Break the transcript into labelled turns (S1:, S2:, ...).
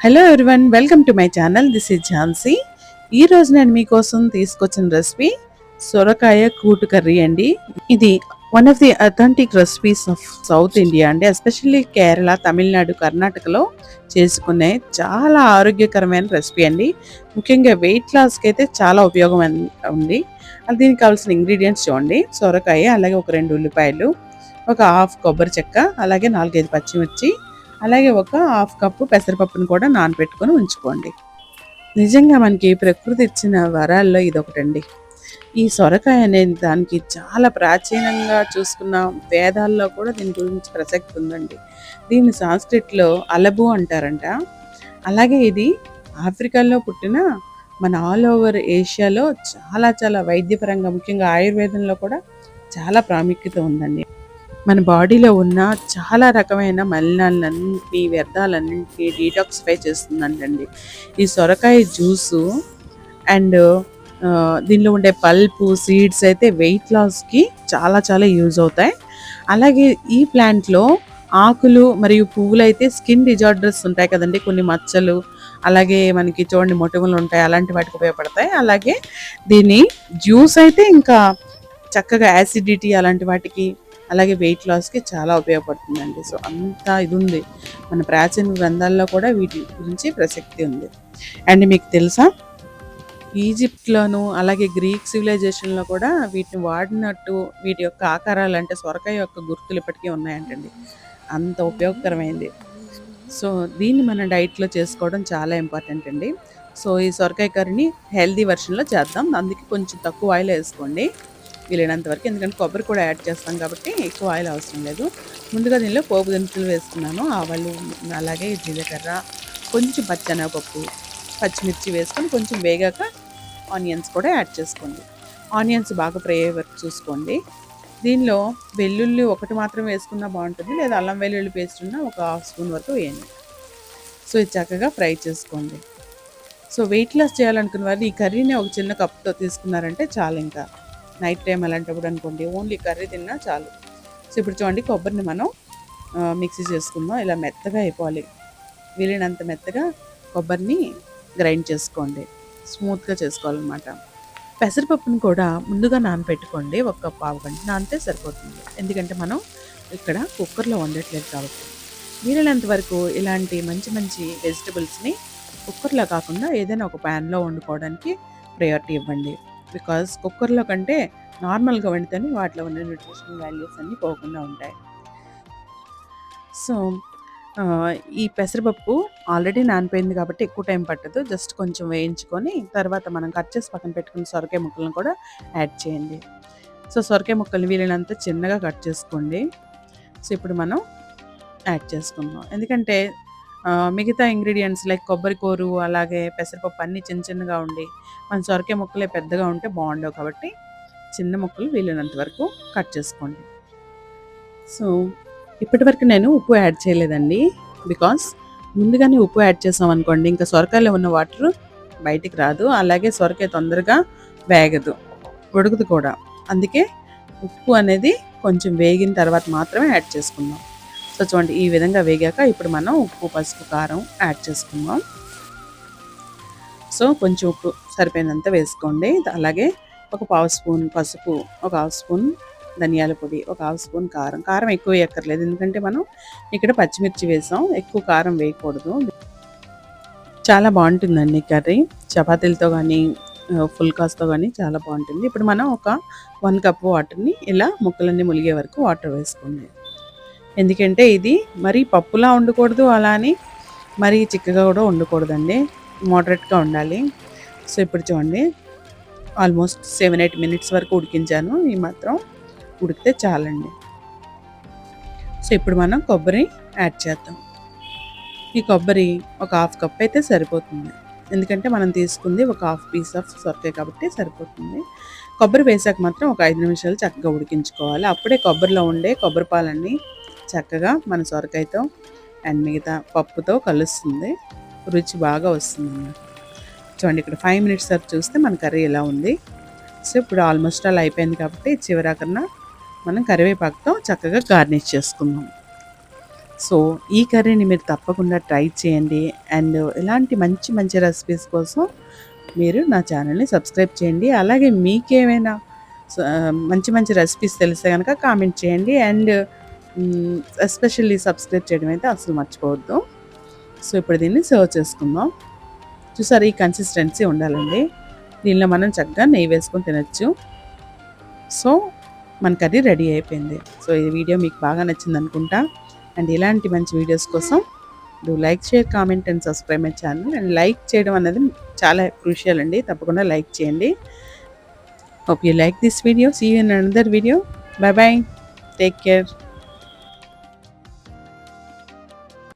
S1: Hello everyone, welcome to my channel. This is Jhansi. ఈరోజు నేను మీకోసం తీసుకొచ్చిన రెసిపీ సొరకాయ కూటు కర్రీ అండి. ఇది one of the authentic recipes of south India అండి. ఎస్పెషల్లీ కేరళ, తమిళనాడు, కర్ణాటకలో చేసుకునే చాలా ఆరోగ్యకరమైన రెసిపీ అండి. ముఖ్యంగా వెయిట్ లాస్కి అయితే చాలా ఉపయోగం ఉంది. దీనికి కావాల్సిన ఇంగ్రీడియంట్స్ చూడండి: సొరకాయ, అలాగే ఒక 2 ఉల్లిపాయలు, ఒక హాఫ్ కొబ్బరి చెక్క, అలాగే 4-5 పచ్చిమిర్చి, అలాగే ఒక హాఫ్ కప్పు పెసరపప్పును కూడా నానబెట్టుకొని ఉంచుకోండి. నిజంగా మనకి ప్రకృతి ఇచ్చిన వరాల్లో ఇదొకటండి. ఈ సొరకాయ అనేది దానికి చాలా ప్రాచీనంగా చూసుకున్న వేదాల్లో కూడా దీని గురించి ప్రసక్తి ఉందండి. దీన్ని సాంస్క్రిట్లో అలబు అంటారంట. అలాగే ఇది ఆఫ్రికాలో పుట్టిన మన ఆల్ ఓవర్ ఏషియాలో చాలా చాలా వైద్యపరంగా, ముఖ్యంగా ఆయుర్వేదంలో కూడా చాలా ప్రాముఖ్యత ఉందండి. మన బాడీలో ఉన్న చాలా రకమైన మలినాలన్నింటినీ, వ్యర్థాలన్నింటినీ డీటాక్సిఫై చేస్తుందంటండి ఈ సొరకాయ జ్యూసు. అండ్ దీనిలో ఉండే పల్పు, సీడ్స్ అయితే వెయిట్ లాస్కి చాలా చాలా యూజ్ అవుతాయి. అలాగే ఈ ప్లాంట్లో ఆకులు మరియు పువ్వులు అయితే స్కిన్ డిజార్డర్స్ ఉంటాయి కదండి, కొన్ని మచ్చలు, అలాగే మనకి చూడండి మొటిమలు ఉంటాయి, అలాంటి వాటికి ఉపయోగపడతాయి. అలాగే దీని జ్యూస్ అయితే ఇంకా చక్కగా యాసిడిటీ అలాంటి వాటికి, అలాగే వెయిట్ లాస్కి చాలా ఉపయోగపడుతుందండి. సో అంత ఇది ఉంది, మన ప్రాచీన గ్రంథాల్లో కూడా వీటి గురించి ప్రసక్తి ఉంది. అండ్ మీకు తెలుసా, ఈజిప్ట్లోను అలాగే గ్రీక్ సివిలైజేషన్లో కూడా వీటిని వాడినట్టు వీటి యొక్క ఆకారాలు, అంటే సొరకాయ యొక్క గుర్తులు ఇప్పటికీ ఉన్నాయంటండి. అంత ఉపయోగకరమైంది. సో దీన్ని మన డైట్లో చేసుకోవడం చాలా ఇంపార్టెంట్ అండి. సో ఈ సొరకాయ కర్రీని హెల్దీ వెర్షన్లో చేద్దాం. అందుకే కొంచెం తక్కువ ఆయిల్ వేసుకోండి వీలైనంత వరకు, ఎందుకంటే కొబ్బరి కూడా యాడ్ చేస్తాం కాబట్టి ఎక్కువ ఆయిల్ అవసరం లేదు. ముందుగా దీనిలో పోపు దినుసులు వేసుకున్నాను: ఆవాలు, అలాగే జీలకర్ర, కొంచెం పచ్చెనగపప్పు, పచ్చిమిర్చి వేసుకొని కొంచెం వేగాక ఆనియన్స్ కూడా యాడ్ చేసుకోండి. ఆనియన్స్ బాగా ఫ్రై అయ్యే వరకు చూసుకోండి. దీనిలో వెల్లుల్లి ఒకటి మాత్రం వేసుకున్నా బాగుంటుంది, లేదా అల్లం వెల్లుల్లి పేస్ట్ ఉన్న ఒక హాఫ్ స్పూన్ వరకు వేయండి. సో ఇది చక్కగా ఫ్రై చేసుకోండి. సో వెయిట్ లాస్ చేయాలనుకున్న వాళ్ళు ఈ కర్రీని ఒక చిన్న కప్తో తీసుకున్నారంటే చాలు. ఇంకా నైట్ టైం అలాంటప్పుడు అనుకోండి, ఓన్లీ కర్రీ తిన్నా చాలు. సో ఇప్పుడు చూడండి, కొబ్బరిని మనం మిక్సీ చేసుకుందాం. ఇలా మెత్తగా అయిపోవాలి, వీలైనంత మెత్తగా కొబ్బరిని గ్రైండ్ చేసుకోండి, స్మూత్గా చేసుకోవాలన్నమాట. పెసరపప్పుని కూడా ముందుగా నానబెట్టుకోండి. ఒక పావు గంట నానితే సరిపోతుంది, ఎందుకంటే మనం ఇక్కడ కుక్కర్లో వండట్లేదు కాబట్టి. వీలైనంత వరకు ఇలాంటి మంచి మంచి వెజిటబుల్స్ని కుక్కర్లో కాకుండా ఏదైనా ఒక ప్యాన్లో వండుకోవడానికి ప్రయారిటీ ఇవ్వండి. బికాజ్ కుక్కర్లో కంటే నార్మల్గా వండితేనే వాటిలో ఉన్న న్యూట్రిషనల్ వాల్యూస్ అన్నీ పోకుండా ఉంటాయి. సో ఈ పెసరపప్పు ఆల్రెడీ నానిపోయింది కాబట్టి ఎక్కువ టైం పట్టదు. జస్ట్ కొంచెం వేయించుకొని తర్వాత మనం కట్ చేసి పక్కన పెట్టుకున్న సొరకాయ ముక్కలను కూడా యాడ్ చేయండి. సో సొరకాయ ముక్కల్ని వీలైనంత చిన్నగా కట్ చేసుకోండి. సో ఇప్పుడు మనం యాడ్ చేసుకుందాం, ఎందుకంటే మిగతా ఇంగ్రీడియంట్స్ లైక్ కొబ్బరి కూరు, అలాగే పెసరపప్పు అన్నీ చిన్న చిన్నగా ఉండి మన సొరకాయ ముక్కలే పెద్దగా ఉంటే బాగుండవు, కాబట్టి చిన్న ముక్కలు వీలైనంత వరకు కట్ చేసుకోండి. సో ఇప్పటి వరకు నేను ఉప్పు యాడ్ చేయలేదండి, బికాస్ ముందుగానే ఉప్పు యాడ్ చేసాం అనుకోండి ఇంకా సొరకాయలో ఉన్న వాటర్ బయటికి రాదు, అలాగే సొరకాయ తొందరగా వేగదు, ఉడకదు కూడా. అందుకే ఉప్పు అనేది కొంచెం వేగిన తర్వాత మాత్రమే యాడ్ చేసుకుందాం. సో చూడండి, ఈ విధంగా వేగాక ఇప్పుడు మనం ఉప్పు, పసుపు, కారం యాడ్ చేసుకుందాం. సో కొంచెం ఉప్పు సరిపోయినంత వేసుకోండి. అలాగే ఒక పావు స్పూన్ పసుపు, ఒక హాఫ్ స్పూన్ ధనియాల పొడి, ఒక హాఫ్ స్పూన్ కారం. కారం ఎక్కువ వేయక్కర్లేదు, ఎందుకంటే మనం ఇక్కడ పచ్చిమిర్చి వేసాం, ఎక్కువ కారం వేయకూడదు. చాలా బాగుంటుందండి కర్రీ, చపాతీలతో కానీ ఫుల్కాస్తో కానీ చాలా బాగుంటుంది. ఇప్పుడు మనం ఒక 1 కప్ వాటర్ని ఇలా ముక్కలన్నీ ములిగే వరకు వాటర్ వేసుకోండి, ఎందుకంటే ఇది మరీ పప్పులా ఉండకూడదు, అలా అని మరీ చిక్కగా కూడా ఉండకూడదండి, మోడరేట్గా ఉండాలి. సో ఇప్పుడు చూడండి, ఆల్మోస్ట్ 7-8 మినిట్స్ వరకు ఉడికించాను. ఈ మాత్రం ఉడికితే చాలండి. సో ఇప్పుడు మనం కొబ్బరి యాడ్ చేద్దాం. ఈ కొబ్బరి ఒక హాఫ్ కప్ అయితే సరిపోతుంది, ఎందుకంటే మనం తీసుకుంది ఒక హాఫ్ పీస్ ఆఫ్ సొరకాయ కాబట్టి సరిపోతుంది. కొబ్బరి వేసాక మాత్రం ఒక 5 నిమిషాలు చక్కగా ఉడికించుకోవాలి. అప్పుడే కొబ్బరిలో ఉండే కొబ్బరి పాలన్నీ చక్కగా మన సొరకాయతో అండ్ మిగతా పప్పుతో కలుస్తుంది, రుచి బాగా వస్తుంది. చూడండి, ఇక్కడ 5 మినిట్స్ వరకు చూస్తే మన కర్రీ ఎలా ఉంది. సో ఇప్పుడు ఆల్మోస్ట్ అలా అయిపోయింది కాబట్టి చివరాకన్నా మనం కరివేపాకుతో చక్కగా గార్నిష్ చేసుకుందాం. సో ఈ కర్రీని మీరు తప్పకుండా ట్రై చేయండి. అండ్ ఇలాంటి మంచి మంచి రెసిపీస్ కోసం మీరు నా ఛానల్ని సబ్స్క్రైబ్ చేయండి. అలాగే మీకేమైనా మంచి మంచి రెసిపీస్ తెలిస్తే కనుక కామెంట్ చేయండి. అండ్ ఎస్పెషల్లీ సబ్స్క్రైబ్ చేయడం అయితే అసలు మర్చిపోవద్దు. సో ఇప్పుడు దీన్ని సర్వ్ చేసుకుందాం. చూసారు, ఈ కన్సిస్టెన్సీ ఉండాలండి. దీనిలో మనం చక్కగా నెయ్యి వేసుకొని తినచ్చు. సో మన కర్రీ రెడీ అయిపోయింది. సో ఈ వీడియో మీకు బాగా నచ్చింది అనుకుంటా. అండ్ ఇలాంటి మంచి వీడియోస్ కోసం do like, share, comment and subscribe my channel. And like చేయడం అనేది చాలా క్రూషియల్ అండి. తప్పకుండా లైక్ చేయండి. Hope you like this video. See you in another video. Bye bye. Take care.